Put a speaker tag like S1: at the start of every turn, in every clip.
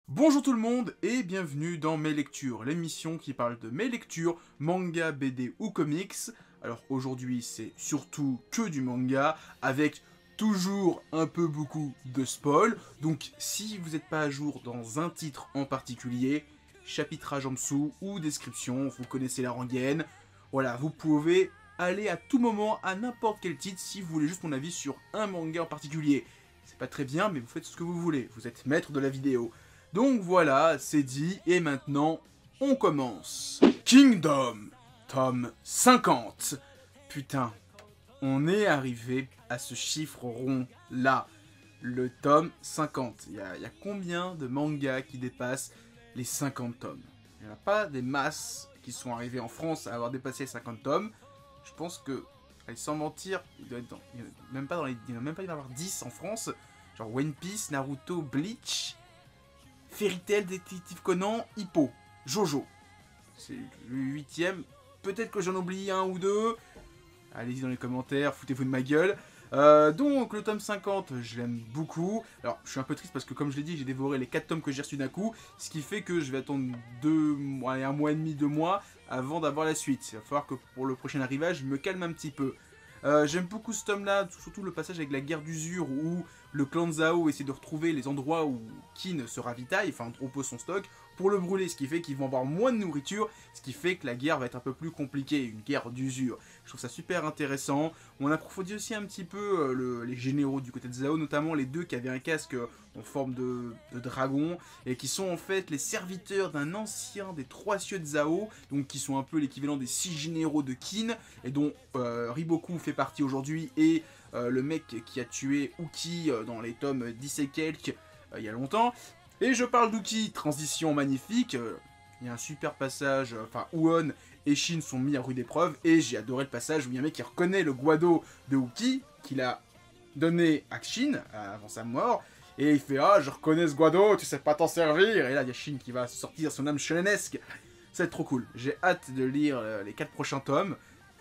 S1: Bonjour tout le monde et bienvenue dans Mes Lectures, l'émission qui parle de mes lectures, manga, BD ou comics. Alors aujourd'hui c'est surtout que du manga, avec toujours un peu beaucoup de spoil. Donc si vous n'êtes pas à jour dans un titre en particulier, chapitrage en dessous ou description, vous connaissez la rengaine. Voilà, vous pouvez aller à tout moment à n'importe quel titre si vous voulez juste mon avis sur un manga en particulier. C'est pas très bien mais vous faites ce que vous voulez, vous êtes maître de la vidéo. Donc voilà, c'est dit, et maintenant, on commence. Kingdom, tome 50. Putain, on est arrivé à ce chiffre rond là, le tome 50. Il y a combien de mangas qui dépassent les 50 tomes? Il n'y en a pas des masses qui sont arrivés en France à avoir dépassé les 50 tomes. Je pense que, allez, sans mentir, il doit y en a même pas y en avoir 10 en France. Genre One Piece, Naruto, Bleach... Fairy Tail, Détective Conan, Hippo, Jojo. C'est le 8ème. Peut-être que j'en oublie un ou deux. Allez-y dans les commentaires, foutez-vous de ma gueule. Donc le tome 50, je l'aime beaucoup. Alors je suis un peu triste parce que comme je l'ai dit, j'ai dévoré les 4 tomes que j'ai reçus d'un coup. Ce qui fait que je vais attendre un mois et demi, 2 mois avant d'avoir la suite. Il va falloir que pour le prochain arrivage, je me calme un petit peu. J'aime beaucoup ce tome-là, surtout le passage avec la guerre d'usure où le clan de Zhao essaie de retrouver les endroits où Qin se ravitaille, enfin repose son stock, pour le brûler, ce qui fait qu'ils vont avoir moins de nourriture, ce qui fait que la guerre va être un peu plus compliquée, une guerre d'usure. Je trouve ça super intéressant. On approfondit aussi un petit peu les généraux du côté de Zhao, notamment les deux qui avaient un casque en forme de dragon, et qui sont en fait les serviteurs d'un ancien des 3 cieux de Zhao, donc qui sont un peu l'équivalent des 6 généraux de Qin, et dont Riboku fait partie aujourd'hui, et le mec qui a tué Uki dans les tomes 10 et quelques il y a longtemps. Et je parle d'Uki, transition magnifique, il y a un super passage, enfin Uon et Shin sont mis à rude épreuve, et j'ai adoré le passage où il y a un mec qui reconnaît le Guado de Uki, qu'il a donné à Shin avant sa mort, et il fait « Ah, je reconnais ce Guado, tu sais pas t'en servir !» Et là, il y a Shin qui va sortir son âme shonenesque. Ça va être trop cool. J'ai hâte de lire les 4 prochains tomes.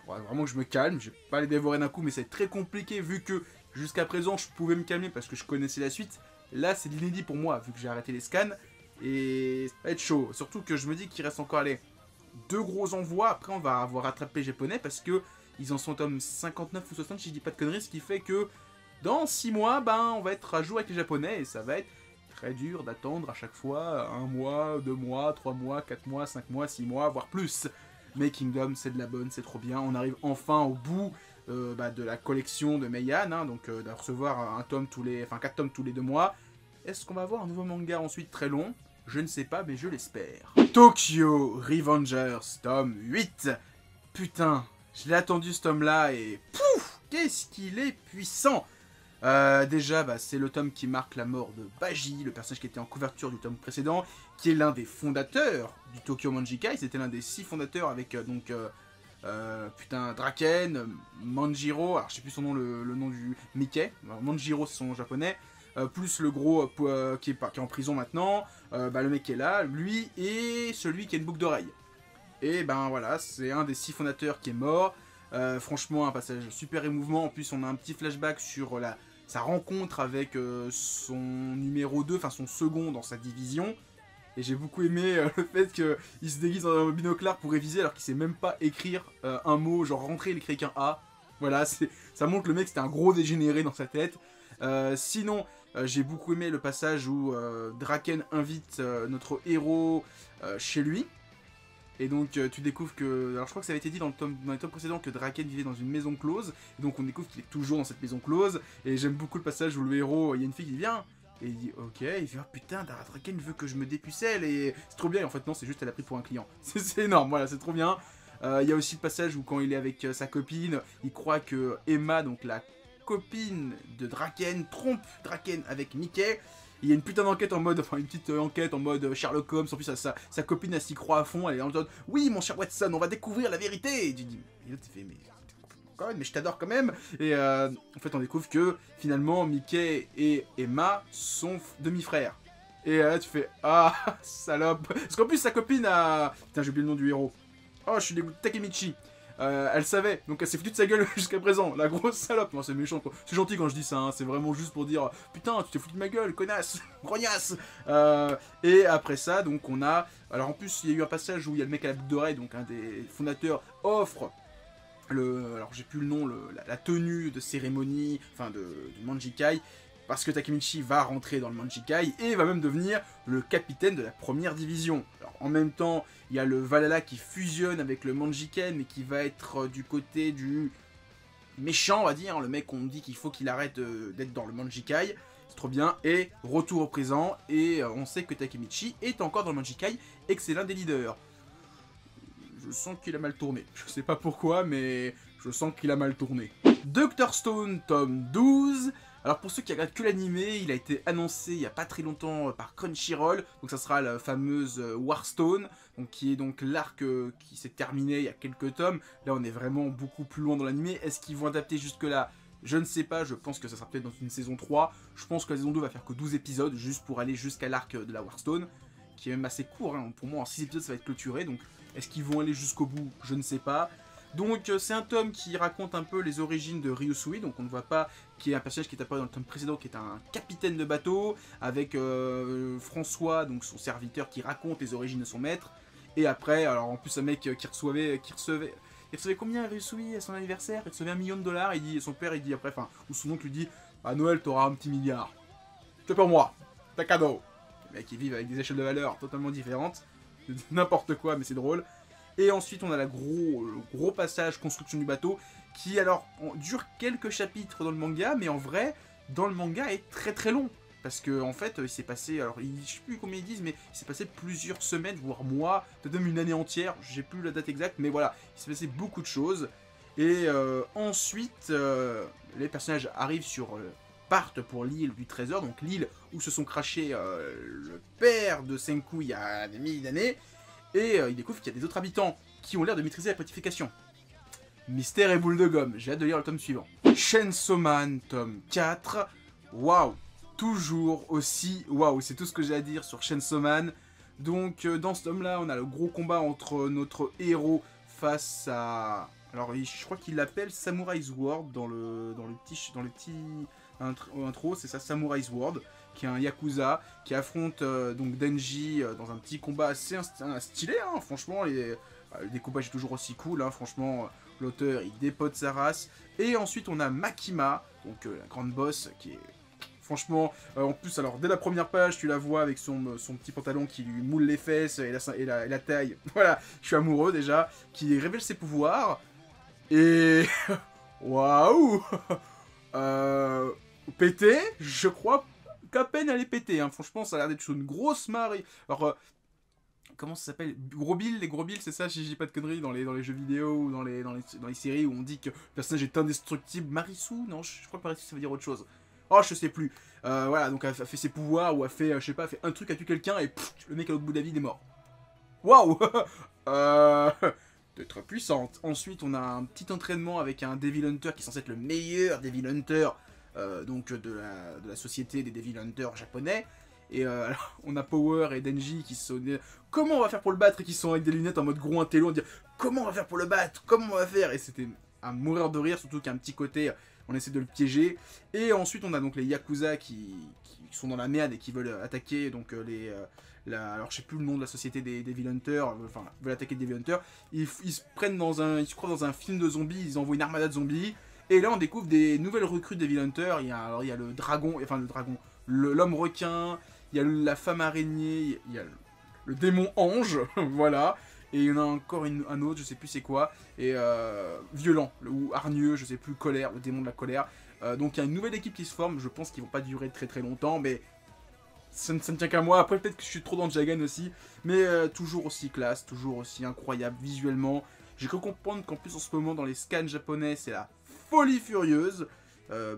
S1: Faudra vraiment que je me calme, je vais pas les dévorer d'un coup, mais c'est très compliqué vu que jusqu'à présent je pouvais me calmer parce que je connaissais la suite. Là c'est l'inédit pour moi vu que j'ai arrêté les scans et ça va être chaud. Surtout que je me dis qu'il reste encore les 2 gros envois, après on va avoir rattrapé les japonais parce que ils en sont au tome 59 ou 60 si je dis pas de conneries, ce qui fait que dans 6 mois ben on va être à jour avec les japonais et ça va être très dur d'attendre à chaque fois 1 mois, 2 mois, 3 mois, 4 mois, 5 mois, 6 mois, voire plus. Mais Kingdom, c'est de la bonne, c'est trop bien. On arrive enfin au bout de la collection de Meian, hein, donc de recevoir un tome enfin 4 tomes tous les 2 mois. Est-ce qu'on va avoir un nouveau manga ensuite très long? Je ne sais pas, mais je l'espère. Tokyo Revengers, tome 8. Putain, je l'ai attendu ce tome-là et pouf, qu'est-ce qu'il est puissant! Déjà, c'est le tome qui marque la mort de Baji, le personnage qui était en couverture du tome précédent, qui est l'un des fondateurs du Tokyo Manjikai. C'était l'un des 6 fondateurs avec Draken, Manjiro, alors je sais plus son nom, le nom du Mickey, Manjiro c'est son nom japonais, plus le gros qui est en prison maintenant, le mec qui est là, lui et celui qui a une boucle d'oreille. Et ben voilà, c'est un des 6 fondateurs qui est mort. Franchement, un passage super émouvant. En plus, on a un petit flashback sur sa rencontre avec son numéro 2, enfin son second dans sa division. Et j'ai beaucoup aimé le fait qu'il se déguise en binoclard pour réviser alors qu'il sait même pas écrire un mot, genre rentrer, il écrit avec un A. Voilà, ça montre que le mec c'était un gros dégénéré dans sa tête. Sinon, j'ai beaucoup aimé le passage où Draken invite notre héros chez lui. Et donc tu découvres que... Alors je crois que ça avait été dit dans les tomes précédents que Draken vivait dans une maison close. Et donc on découvre qu'il est toujours dans cette maison close. Et j'aime beaucoup le passage où le héros, il y a une fille qui vient. Et il dit ok, il dit oh putain, Draken veut que je me dépucelle. Et c'est trop bien. Et en fait non, c'est juste elle a pris pour un client. C'est énorme, voilà, c'est trop bien. Il y a aussi le passage où quand il est avec sa copine, il croit que Emma, donc la copine de Draken, trompe Draken avec Mickey. Il y a une putain d'enquête en mode, enfin une petite enquête en mode Sherlock Holmes, en plus sa copine elle s'y croit à fond, elle est en mode oui mon cher Watson, on va découvrir la vérité. Et tu dis, et l'autre il fait mais je t'adore quand même. Et en fait on découvre que finalement Mickey et Emma sont demi-frères. Et là tu fais ah salope. Parce qu'en plus sa copine a... Putain j'ai oublié le nom du héros. Oh je suis dégoûté, Takemichi. Elle savait, donc elle s'est foutue de sa gueule jusqu'à présent, la grosse salope. Non, c'est méchant quoi. C'est gentil quand je dis ça, hein. C'est vraiment juste pour dire putain, tu t'es foutu de ma gueule, connasse, grognasse. Et après ça, donc on a. Alors en plus, il y a eu un passage où il y a le mec à la boucle d'oreille, donc un des fondateurs offre alors j'ai plus le nom, la tenue de cérémonie, enfin du Manjikai, parce que Takemichi va rentrer dans le Manjikai et va même devenir le capitaine de la première division. Alors en même temps, il y a le Valhalla qui fusionne avec le Manjiken, mais qui va être du côté du méchant, on va dire, le mec on dit qu'il faut qu'il arrête d'être dans le Manjikai, c'est trop bien, et retour au présent, et on sait que Takemichi est encore dans le Manjikai et que c'est l'un des leaders. Je sens qu'il a mal tourné. Je sais pas pourquoi, mais je sens qu'il a mal tourné. Dr. Stone, tome 12. Alors pour ceux qui regardent que l'animé, il a été annoncé il y a pas très longtemps par Crunchyroll. Donc ça sera la fameuse War Stone, donc qui est donc l'arc qui s'est terminé il y a quelques tomes. Là on est vraiment beaucoup plus loin dans l'animé. Est-ce qu'ils vont adapter jusque là? Je ne sais pas, je pense que ça sera peut-être dans une saison 3. Je pense que la saison 2 va faire que 12 épisodes, juste pour aller jusqu'à l'arc de la War Stone, qui est même assez court, hein. Pour moi en 6 épisodes ça va être clôturé, donc est-ce qu'ils vont aller jusqu'au bout? Je ne sais pas. Donc c'est un tome qui raconte un peu les origines de Ryusui, donc on ne voit pas, qui est un personnage qui est apparu dans le tome précédent, qui est un capitaine de bateau, avec François, donc son serviteur, qui raconte les origines de son maître. Et après, alors en plus un mec qui recevait combien Ryusui à son anniversaire? Il recevait $1 million, il dit, son père il dit après, enfin, ou son oncle lui dit, à Noël t'auras un petit milliard. C'est pour moi, t'as cadeau. Les mecs ils vivent avec des échelles de valeur totalement différentes. N'importe quoi, mais c'est drôle. Et ensuite, on a le gros passage construction du bateau, qui alors dure quelques chapitres dans le manga, mais en vrai, dans le manga, est très très long. Parce que en fait, il s'est passé, alors je sais plus combien ils disent, mais il s'est passé plusieurs semaines, voire mois, peut-être même une année entière, j'ai plus la date exacte, mais voilà, il s'est passé beaucoup de choses. Et ensuite, les personnages arrivent partent pour l'île du trésor, donc l'île où se sont crachés le père de Senku il y a des milliers d'années, et ils découvrent qu'il y a des autres habitants qui ont l'air de maîtriser la petrification. Mystère et boule de gomme, j'ai hâte de lire le tome suivant. Chainsaw Man, tome 4, waouh, toujours aussi waouh, c'est tout ce que j'ai à dire sur Chainsaw Man. Donc dans ce tome-là, on a le gros combat entre notre héros face à... Alors je crois qu'il l'appelle Samurai Sword dans le petit intro, c'est ça, Samurai Sword, qui est un Yakuza, qui affronte donc Denji dans un petit combat assez stylé, hein, franchement, le découpage est toujours aussi cool, hein, franchement, l'auteur il dépote sa race. Et ensuite on a Makima, donc la grande boss, qui est... Franchement, en plus, alors dès la première page, tu la vois avec son petit pantalon qui lui moule les fesses et la taille. Voilà, je suis amoureux déjà, qui révèle ses pouvoirs. Et... Waouh. Pété, je crois qu'à peine elle est pétée, hein. Franchement, ça a l'air d'être une grosse marée. Alors, comment ça s'appelle? Gros Bill, les Gros Bill, c'est ça, si je dis pas de conneries, dans les jeux vidéo ou dans les séries où on dit que le personnage est indestructible. Marissou? Non, je crois que Marissou ça veut dire autre chose. Oh, je sais plus. Voilà, donc elle a fait ses pouvoirs, ou a fait, je sais pas, a fait un truc, a tué quelqu'un, et pff, le mec à l'autre bout de la vie, il est mort. Waouh. T'es très puissante. Ensuite, on a un petit entraînement avec un Devil Hunter qui est censé être le meilleur Devil Hunter donc de la société des Devil Hunters japonais. Et alors, on a Power et Denji qui se sont dit comment on va faire pour le battre, et qui sont avec des lunettes en mode gros intello, on dit comment on va faire pour le battre, comment on va faire, et c'était à mourir de rire, surtout qu'un petit côté on essaie de le piéger. Et ensuite on a donc les Yakuza qui sont dans la merde et qui veulent attaquer donc alors je sais plus le nom de la société des Devil Hunters, enfin veulent attaquer des Devil Hunters. Ils se croient dans un film de zombies, ils envoient une armada de zombies. Et là on découvre des nouvelles recrues de Devil Hunters. Il y a le dragon, l'homme requin, il y a la femme araignée, il y a le démon ange, voilà. Et il y en a encore un autre, je sais plus c'est quoi, et violent, ou hargneux, je sais plus, colère, le démon de la colère. Donc il y a une nouvelle équipe qui se forme, je pense qu'ils vont pas durer très très longtemps, mais ça ne tient qu'à moi. Après peut-être que je suis trop dans Jagan aussi, mais toujours aussi classe, toujours aussi incroyable visuellement. J'ai cru comprendre qu'en plus en ce moment dans les scans japonais c'est la folie furieuse.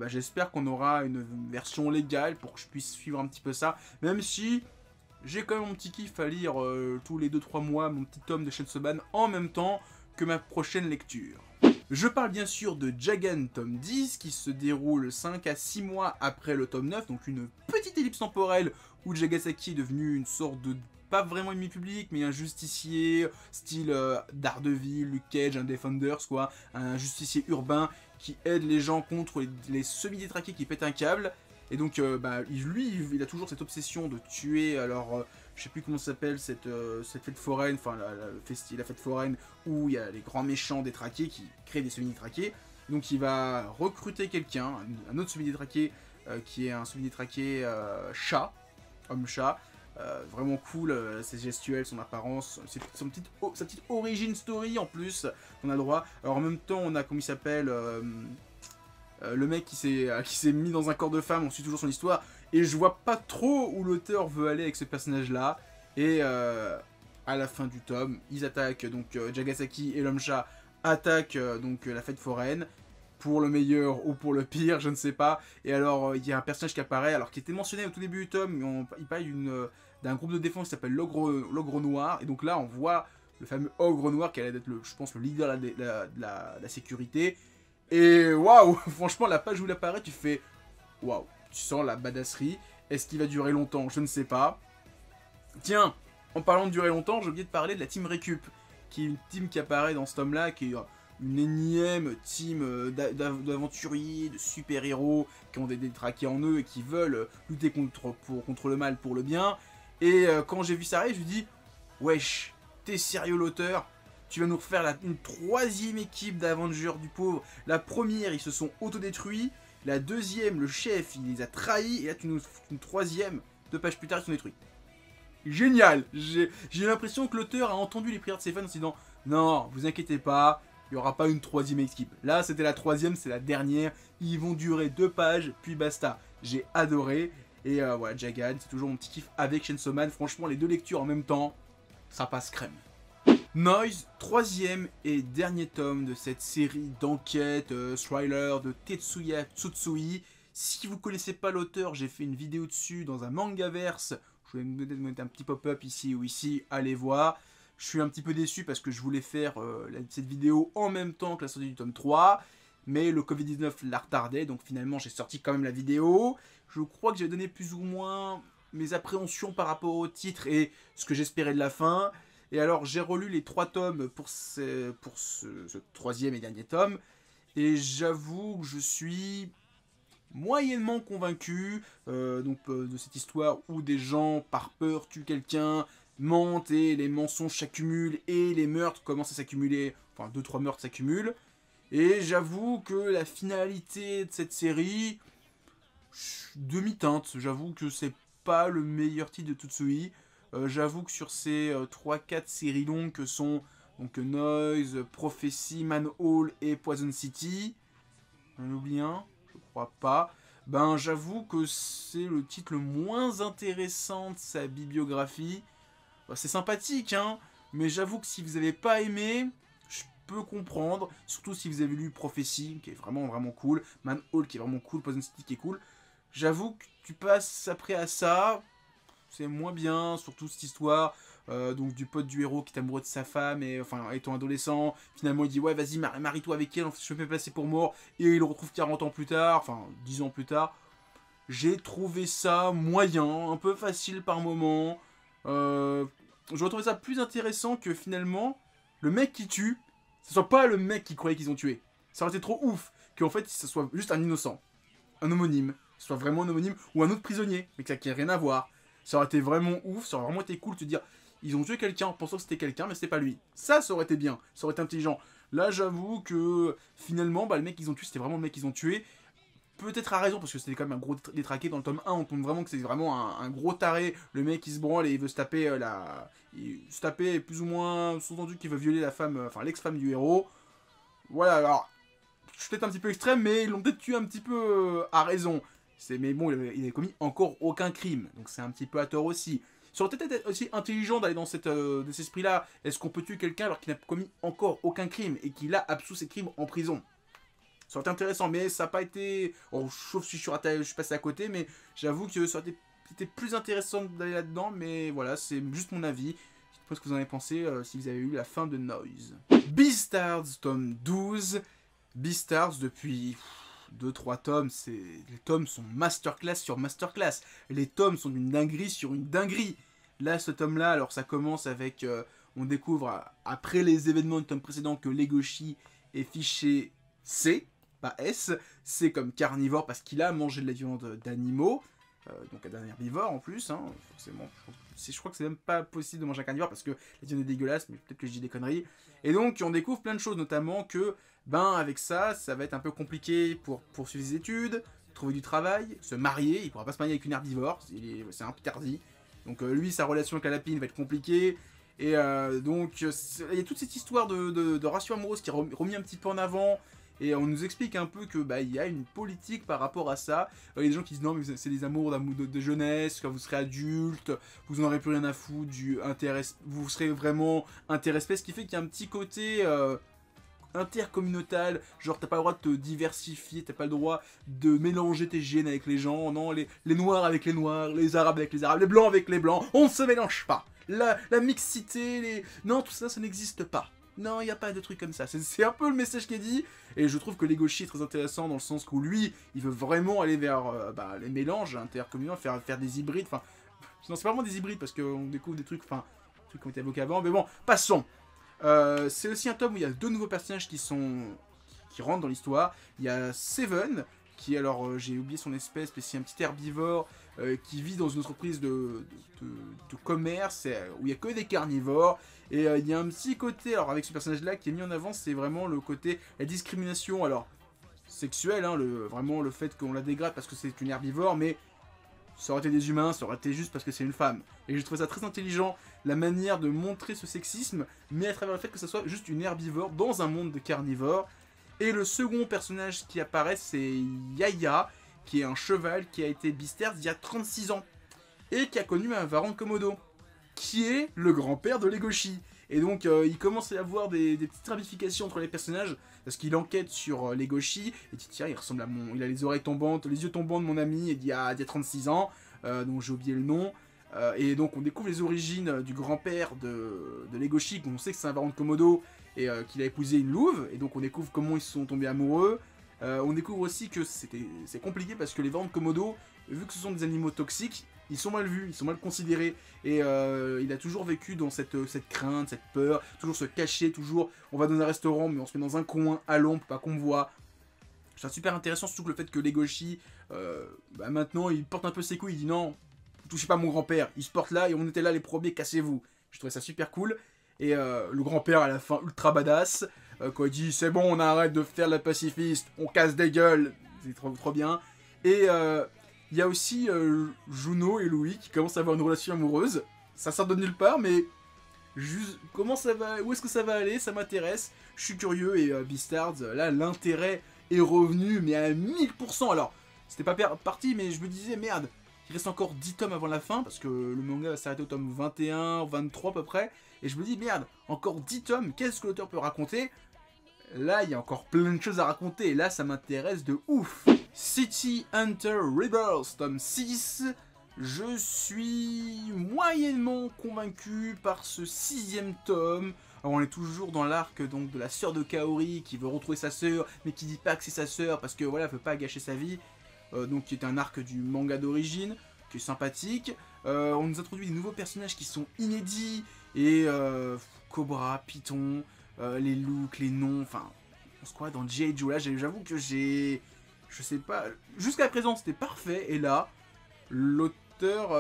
S1: J'espère qu'on aura une version légale pour que je puisse suivre un petit peu ça, même si... J'ai quand même mon petit kiff à lire tous les 2-3 mois mon petit tome de Chainsaw Man en même temps que ma prochaine lecture. Je parle bien sûr de Jagan tome 10 qui se déroule 5 à 6 mois après le tome 9, donc une petite ellipse temporelle où Jagasaki est devenu une sorte de pas vraiment ennemi public, mais un justicier, style Daredevil, Luke Cage, un Defenders, quoi. Un justicier urbain qui aide les gens contre les semi-détraqués qui pètent un câble. Et donc, il a toujours cette obsession de tuer, alors, je sais plus comment ça s'appelle, cette fête foraine, enfin, la fête foraine, où il y a les grands méchants détraqués qui créent des semi-détraqués. Donc, il va recruter quelqu'un, un autre semi-détraqué, qui est un semi-détraqué chat, homme-chat. Vraiment cool, ses gestuels, son apparence, sa petite origin story en plus, on a le droit. Alors en même temps, on a, comme il s'appelle, le mec qui s'est mis dans un corps de femme, on suit toujours son histoire, et je vois pas trop où l'auteur veut aller avec ce personnage-là. Et à la fin du tome, ils attaquent, donc Jagasaki et l'homme-chat attaquent donc la fête foraine, pour le meilleur ou pour le pire, je ne sais pas. Et alors, il y a un personnage qui apparaît, alors qui était mentionné au tout début du tome, il parle d'un groupe de défense qui s'appelle l'Ogre Noir, et donc là, on voit le fameux Ogre Noir qui allait être, je pense, le leader de la sécurité. Et waouh, franchement, la page où il apparaît, tu fais waouh, tu sens la badasserie. Est-ce qu'il va durer longtemps? Je ne sais pas. Tiens, en parlant de durer longtemps, j'ai oublié de parler de la team Récup, qui est une team qui apparaît dans ce tome-là, qui est une énième team d'aventuriers, de super-héros qui ont des détraqués en eux et qui veulent lutter contre le mal pour le bien. Et quand j'ai vu ça arriver, je me dis, wesh, t'es sérieux l'auteur? Tu vas nous refaire une troisième équipe d'Avengers du pauvre. La première, ils se sont autodétruits. La deuxième, le chef, il les a trahis. Et là, tu nous fais une troisième. 2 pages plus tard, ils sont détruits. Génial! J'ai l'impression que l'auteur a entendu les prières de ses fans en se disant, non, vous inquiétez pas, il n'y aura pas une troisième équipe. Là, c'était la troisième, c'est la dernière. Ils vont durer 2 pages, puis basta. J'ai adoré. Et voilà, Jagad, c'est toujours mon petit kiff avec Chainsaw Man. Franchement, les 2 lectures en même temps, ça passe crème. Noise, 3e et dernier tome de cette série d'enquête, thriller de Tetsuya Tsutsui. Si vous connaissez pas l'auteur, j'ai fait une vidéo dessus dans un Mangaverse. Je vais mettre un petit pop-up ici ou ici, allez voir. Je suis un petit peu déçu parce que je voulais faire cette vidéo en même temps que la sortie du tome 3. Mais le Covid-19 l'a retardé, donc finalement j'ai sorti quand même la vidéo. Je crois que j'ai donné plus ou moins mes appréhensions par rapport au titre et ce que j'espérais de la fin. Et alors j'ai relu les 3 tomes pour ce 3e et dernier tome. Et j'avoue que je suis moyennement convaincu de cette histoire où des gens par peur tuent quelqu'un, mentent et les mensonges s'accumulent et les meurtres commencent à s'accumuler, enfin 2-3 meurtres s'accumulent. Et j'avoue que la finalité de cette série, demi-teinte, j'avoue que c'est pas le meilleur titre de Tsutsui. J'avoue que sur ces 3-4 séries longues que sont donc Noise, Prophecy, Manhole et Poison City, j'en oublie un, je crois pas. Ben j'avoue que c'est le titre le moins intéressant de sa bibliographie. Ben, c'est sympathique, hein, mais j'avoue que si vous n'avez pas aimé, je peux comprendre. Surtout si vous avez lu Prophecy, qui est vraiment vraiment cool, Manhole qui est vraiment cool, Poison City qui est cool. J'avoue que tu passes après à ça, c'est moins bien, surtout cette histoire donc du pote du héros qui est amoureux de sa femme et enfin étant adolescent, finalement il dit ouais vas-y marie-toi avec elle, je me fais passer pour mort, et il le retrouve 40 ans plus tard, enfin 10 ans plus tard. J'ai trouvé ça moyen, un peu facile par moment. J'aurais trouvé ça plus intéressant que finalement le mec qui tue, ce soit pas le mec qui croyait qu'ils ont tué. Ça aurait été trop ouf qu'en fait ce soit juste un innocent, un homonyme, ce soit vraiment un homonyme ou un autre prisonnier, mais qui n'a rien à voir. Ça aurait été vraiment ouf, ça aurait vraiment été cool de te dire ils ont tué quelqu'un en pensant que c'était quelqu'un, mais c'était pas lui. Ça aurait été bien, ça aurait été intelligent. Là, j'avoue que finalement, le mec qu'ils ont tué, c'était vraiment le mec qu'ils ont tué. Peut-être à raison, parce que c'était quand même un gros détraqué dans le tome 1. On tombe vraiment que c'est vraiment un gros taré. Le mec qui se branle et il veut se taper il se taper plus ou moins sous-entendu qu'il veut violer la femme, enfin l'ex-femme du héros. Voilà, alors, je suis peut-être un petit peu extrême, mais ils l'ont peut-être tué un petit peu à raison. Mais bon, il n'avait commis encore aucun crime, donc c'est un petit peu à tort aussi. Ça aurait peut-être été aussi intelligent d'aller dans cet esprit-là. Est-ce qu'on peut tuer quelqu'un alors qu'il n'a commis encore aucun crime et qu'il a absous ses crimes en prison? Ça aurait été intéressant, mais ça n'a pas été... Oh, sauf si je suis passé à côté, mais j'avoue que ça aurait été plus intéressant d'aller là-dedans, mais voilà, c'est juste mon avis. Dites-moi ce que vous en avez pensé si vous avez eu la fin de Noise. Beastars, tome 12. Beastars, depuis 2-3 tomes, les tomes sont masterclass sur masterclass. Les tomes sont d'une dinguerie sur une dinguerie. Là, ce tome-là, alors ça commence avec... on découvre, après les événements du tome précédent, que Legoshi est fiché C, pas S. C comme carnivore, parce qu'il a mangé de la viande d'animaux. Donc un herbivore en plus, hein, forcément. Je crois que c'est même pas possible de manger un carnivore, parce que la viande est dégueulasse, mais peut-être que je dis des conneries. Et donc, on découvre plein de choses, notamment que, avec ça va être un peu compliqué pour poursuivre ses études, trouver du travail, se marier. Il pourra pas se marier avec une herbivore, c'est interdit. Donc lui, sa relation avec la lapine va être compliquée. Et donc, il y a toute cette histoire de ratio amoureuse qui est remis un petit peu en avant. Et on nous explique un peu que il y a une politique par rapport à ça. Il y a des gens qui disent non, mais c'est des amours de jeunesse, quand vous serez adulte, vous n'en aurez plus rien à foutre, vous serez vraiment interespèce, ce qui fait qu'il y a un petit côté intercommunautal, genre t'as pas le droit de te diversifier, t'as pas le droit de mélanger tes gènes avec les gens, non, les noirs avec les noirs, les arabes avec les arabes, les blancs avec les blancs, on ne se mélange pas. La mixité, non, tout ça, ça n'existe pas. Non, il n'y a pas de truc comme ça. C'est un peu le message qui est dit. Et je trouve que Legoshi est très intéressant dans le sens où lui, il veut vraiment aller vers les mélanges intercommunaux, faire des hybrides. Enfin, non, c'est pas vraiment des hybrides parce qu'on découvre des trucs qui ont été évoqués avant. Mais bon, passons. C'est aussi un tome où il y a 2 nouveaux personnages qui rentrent dans l'histoire. Il y a Seven, qui, alors j'ai oublié son espèce, mais c'est un petit herbivore qui vit dans une entreprise de commerce où il n'y a que des carnivores. Et il y a un petit côté, alors avec ce personnage-là qui est mis en avant, c'est vraiment le côté, la discrimination, alors sexuelle, hein, vraiment le fait qu'on la dégrade parce que c'est une herbivore, mais ça aurait été des humains, ça aurait été juste parce que c'est une femme. Et je trouve ça très intelligent, la manière de montrer ce sexisme, mais à travers le fait que ce soit juste une herbivore dans un monde de carnivores. Et le second personnage qui apparaît, c'est Yaya, qui est un cheval qui a été Beastars il y a 36 ans, et qui a connu un Varan Komodo, qui est le grand-père de Legoshi. Et donc il commence à y avoir des petites ramifications entre les personnages, parce qu'il enquête sur Legoshi, et dit tiens, il ressemble à il a les oreilles tombantes, les yeux tombants de mon ami d'il y a 36 ans, dont j'ai oublié le nom. Et donc on découvre les origines du grand-père de Legoshi, on sait que c'est un Varan de Komodo, et qu'il a épousé une louve, et donc on découvre comment ils se sont tombés amoureux. On découvre aussi que c'est compliqué parce que les Varans de Komodo, vu que ce sont des animaux toxiques, ils sont mal vus, ils sont mal considérés. Et il a toujours vécu dans cette crainte, cette peur, toujours se cacher, toujours on va dans un restaurant mais on se met dans un coin à l'ombre pour pas qu'on me voit. Je trouve ça super intéressant, surtout que le fait que Legoshi, maintenant il porte un peu ses couilles, il dit non, touchez pas mon grand-père, il se porte là et on était là les premiers, cassez-vous. Je trouvais ça super cool. Et le grand-père à la fin ultra badass, quand il dit c'est bon, on arrête de faire la pacifiste, on casse des gueules, c'est trop bien. Et il y a aussi Juno et Louis qui commencent à avoir une relation amoureuse. Ça sort de nulle part, mais juste comment ça va, où est-ce que ça va aller, ça m'intéresse. Je suis curieux et Beastars, là l'intérêt est revenu mais à 1000%. Alors c'était pas parti, mais je me disais merde, il reste encore 10 tomes avant la fin parce que le manga va s'arrêter au tome 21, 23 à peu près. Et je me dis merde, encore 10 tomes, qu'est-ce que l'auteur peut raconter? Là, il y a encore plein de choses à raconter, et là, ça m'intéresse de ouf. City Hunter Rebirth, tome 6. Je suis moyennement convaincu par ce 6e tome. Alors, on est toujours dans l'arc donc de la sœur de Kaori qui veut retrouver sa sœur, mais qui dit pas que c'est sa sœur parce que voilà, elle veut pas gâcher sa vie. Donc, qui est un arc du manga d'origine, qui est sympathique. On nous introduit des nouveaux personnages qui sont inédits, et Cobra, Python, les looks, les noms, enfin, on se croit dans G.I. Joe. Là, j'avoue que je sais pas, jusqu'à présent c'était parfait, et là, l'auteur,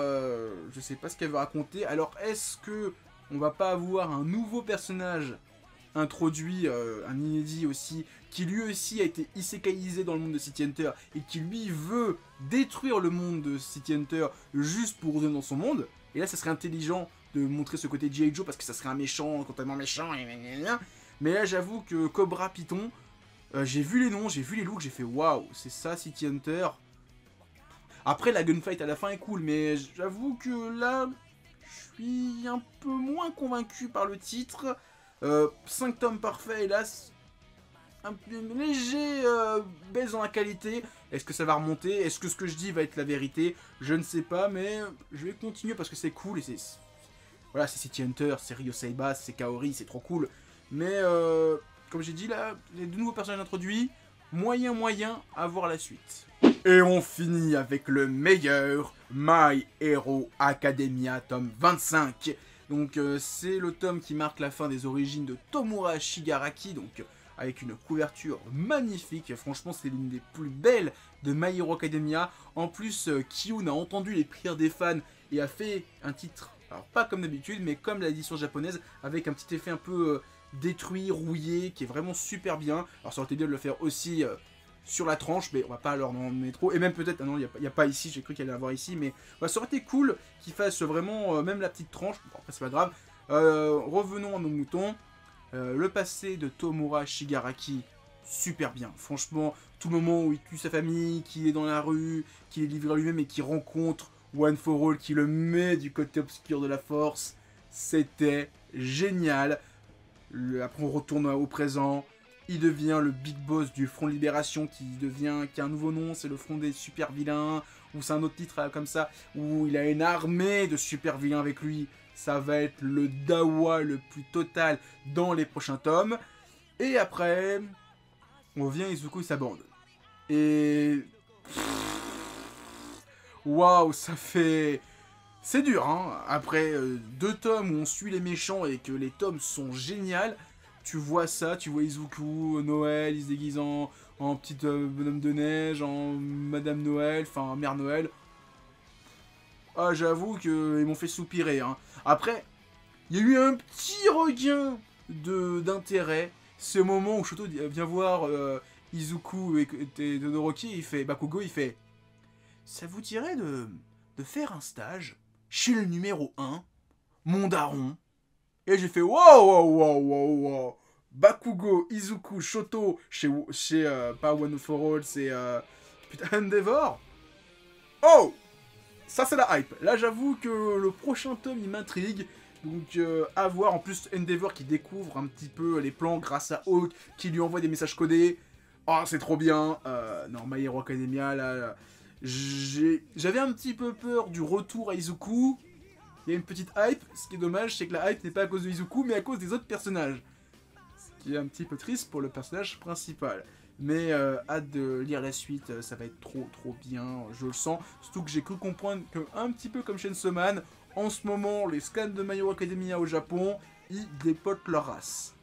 S1: je sais pas ce qu'elle veut raconter. Alors, est-ce que on va pas avoir un nouveau personnage introduit, un inédit aussi, qui lui aussi a été isekaiisé dans le monde de City Hunter, et qui lui veut détruire le monde de City Hunter juste pour retourner dans son monde? Et là, ça serait intelligent de montrer ce côté G.I. Joe parce que ça serait un méchant, complètement méchant, mais là j'avoue que Cobra, Python, j'ai vu les noms, j'ai vu les looks, j'ai fait waouh, c'est ça City Hunter. Après la gunfight à la fin est cool, mais j'avoue que là je suis un peu moins convaincu par le titre. 5 tomes parfaits, hélas, un peu léger baisse dans la qualité. Est-ce que ça va remonter? Est-ce que ce que je dis va être la vérité? Je ne sais pas, mais je vais continuer parce que c'est cool et c'est... Voilà, c'est City Hunter, c'est Ryo Seiba, c'est Kaori, c'est trop cool. Mais comme j'ai dit là, les 2 nouveaux personnages introduits, moyen à voir la suite. Et on finit avec le meilleur, My Hero Academia, tome 25. Donc c'est le tome qui marque la fin des origines de Tomura Shigaraki, donc avec une couverture magnifique. Franchement, c'est l'une des plus belles de My Hero Academia. En plus, Kiyun a entendu les prières des fans et a fait un titre, alors pas comme d'habitude, mais comme l'édition japonaise, avec un petit effet un peu détruit, rouillé, qui est vraiment super bien. Alors ça aurait été bien de le faire aussi sur la tranche, mais on va pas leur en mettre trop. Et même peut-être, ah non, il n'y a pas ici, j'ai cru qu'il allait avoir ici, mais bah, ça aurait été cool qu'il fasse vraiment même la petite tranche. Bon, après, c'est pas grave. Revenons à nos moutons. Le passé de Tomura Shigaraki, super bien. Franchement, tout le moment où il tue sa famille, qu'il est dans la rue, qu'il est livré à lui-même et qu'il rencontre One for All, qui le met du côté obscur de la force, c'était génial. Après, on retourne au présent. Il devient le big boss du Front Libération qui a un nouveau nom, c'est le Front des super vilains, ou c'est un autre titre comme ça, où il a une armée de super vilains avec lui. Ça va être le dawa le plus total dans les prochains tomes. Et après, on revient, Izuku et sa bande. Et... waouh, ça fait... c'est dur, hein. Après 2 tomes où on suit les méchants et que les tomes sont géniaux, tu vois ça, tu vois Izuku, Noël, il se déguise en petite bonhomme de neige, en Madame Noël, enfin Mère Noël. Ah, j'avoue qu'ils m'ont fait soupirer, hein. Après, il y a eu un petit regain d'intérêt. C'est au moment où Shoto vient voir Izuku et Todoroki, il fait, Bakugo, il fait... ça vous dirait de faire un stage chez le numéro 1, mon daron? Et j'ai fait wow, wow, wow, wow, wow. Bakugo, Izuku, Shoto, chez pas One for All, c'est putain, Endeavor. Oh, ça c'est la hype. Là j'avoue que le prochain tome il m'intrigue. Donc à voir. En plus Endeavor qui découvre un petit peu les plans grâce à Hawk qui lui envoie des messages codés. Oh, c'est trop bien. Non, My Hero Academia là j'avais un petit peu peur du retour à Izuku. Il y a une petite hype, ce qui est dommage, c'est que la hype n'est pas à cause de Izuku, mais à cause des autres personnages. Ce qui est un petit peu triste pour le personnage principal. Mais hâte de lire la suite, ça va être trop bien, je le sens. Surtout que j'ai cru comprendre que, un petit peu comme Chainsaw Man, en ce moment, les scans de My Hero Academia au Japon, ils dépotent leur race.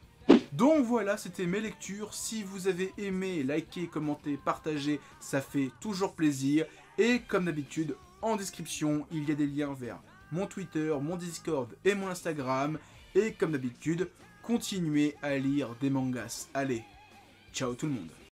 S1: Donc voilà, c'était mes lectures. Si vous avez aimé, likez, commentez, partagez, ça fait toujours plaisir. Et comme d'habitude, en description, il y a des liens vers mon Twitter, mon Discord et mon Instagram. Et comme d'habitude, continuez à lire des mangas. Allez, ciao tout le monde.